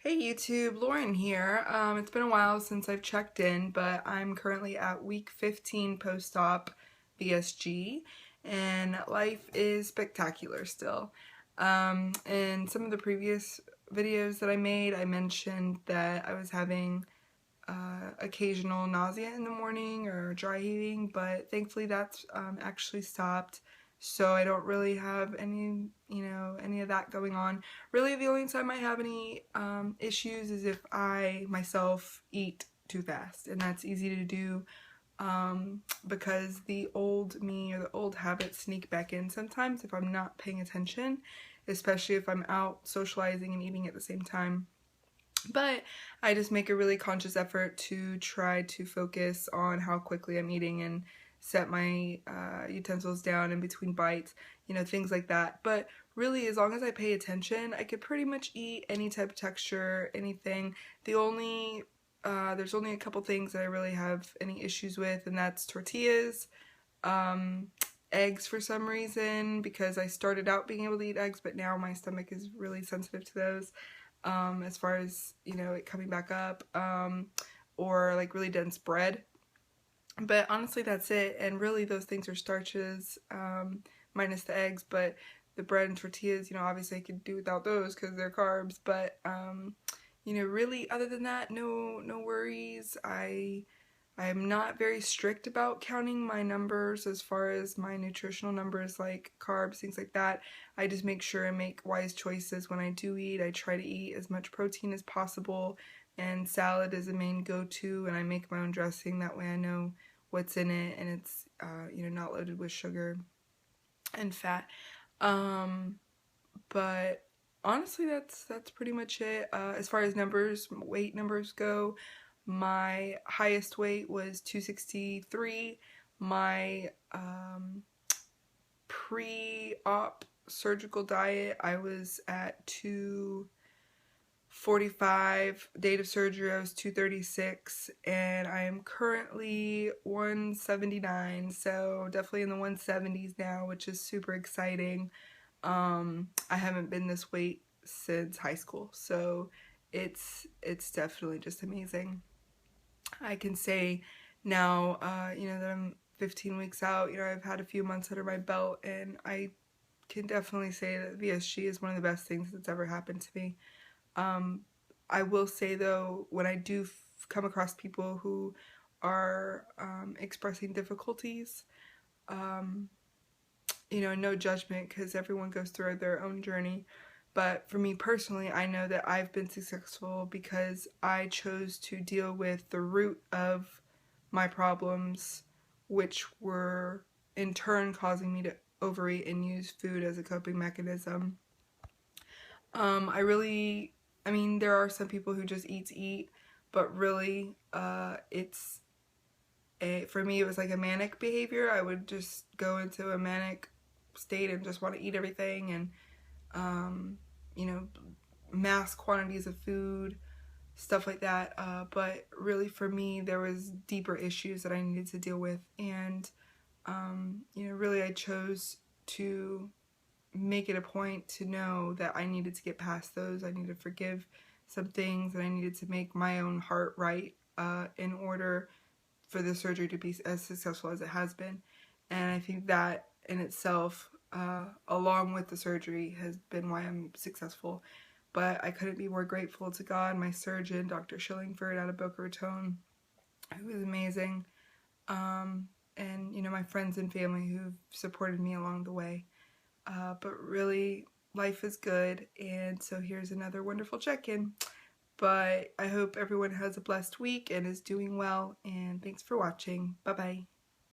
Hey YouTube, Lauren here. It's been a while since I've checked in, but I'm currently at week 15 post-op VSG, and life is spectacular still. In some of the previous videos that I made, I mentioned that I was having occasional nausea in the morning or dry heaving, but thankfully that's actually stopped. So I don't really have any, any of that going on. Really, the only time I have any issues is if I myself eat too fast, and that's easy to do because the old me or the old habits sneak back in sometimes if I'm not paying attention, especially if I'm out socializing and eating at the same time. But I just make a really conscious effort to try to focus on how quickly I'm eating and set my utensils down in between bites, things like that. But really, as long as I pay attention, I could pretty much eat any type of texture, anything. There's only a couple things that I really have any issues with, and that's tortillas, eggs for some reason, because I started out being able to eat eggs, but now my stomach is really sensitive to those. As far as, it coming back up, or like really dense bread. But honestly, that's it. And really, those things are starches, minus the eggs. But the bread and tortillas, obviously I could do without those because they're carbs. But, really, other than that, no worries. I'm not very strict about counting my numbers as far as my nutritional numbers, like carbs, things like that. I just make sure I make wise choices when I do eat. I try to eat as much protein as possible, and salad is the main go-to, and I make my own dressing. That way I know what's in it, and it's, not loaded with sugar and fat. But honestly, that's pretty much it. As far as weight numbers go, my highest weight was 263. My pre-op surgical diet, I was at 245. Date of surgery, I was 236, and I am currently 179, so definitely in the 170s now, which is super exciting. I haven't been this weight since high school, so it's definitely just amazing. I can say now, that I'm 15 weeks out, I've had a few months under my belt, and I can definitely say that VSG is one of the best things that's ever happened to me. I will say though, when I do come across people who are expressing difficulties, no judgment, because everyone goes through their own journey. But for me personally, I know that I've been successful because I chose to deal with the root of my problems, which were in turn causing me to overeat and use food as a coping mechanism. There are some people who just eat to eat, but really, for me, it was like a manic behavior. I would just go into a manic state and just want to eat everything, and mass quantities of food, stuff like that. But really, for me, there was deeper issues that I needed to deal with, and really, I chose to make it a point to know that I needed to get past those. I needed to forgive some things, and I needed to make my own heart right in order for the surgery to be as successful as it has been. And I think that in itself, along with the surgery, has been why I'm successful. But I couldn't be more grateful to God, my surgeon, Dr. Shillingford out of Boca Raton, who was amazing, and my friends and family who've supported me along the way. But really, life is good, and so here's another wonderful check-in. But I hope everyone has a blessed week and is doing well, and thanks for watching. Bye-bye.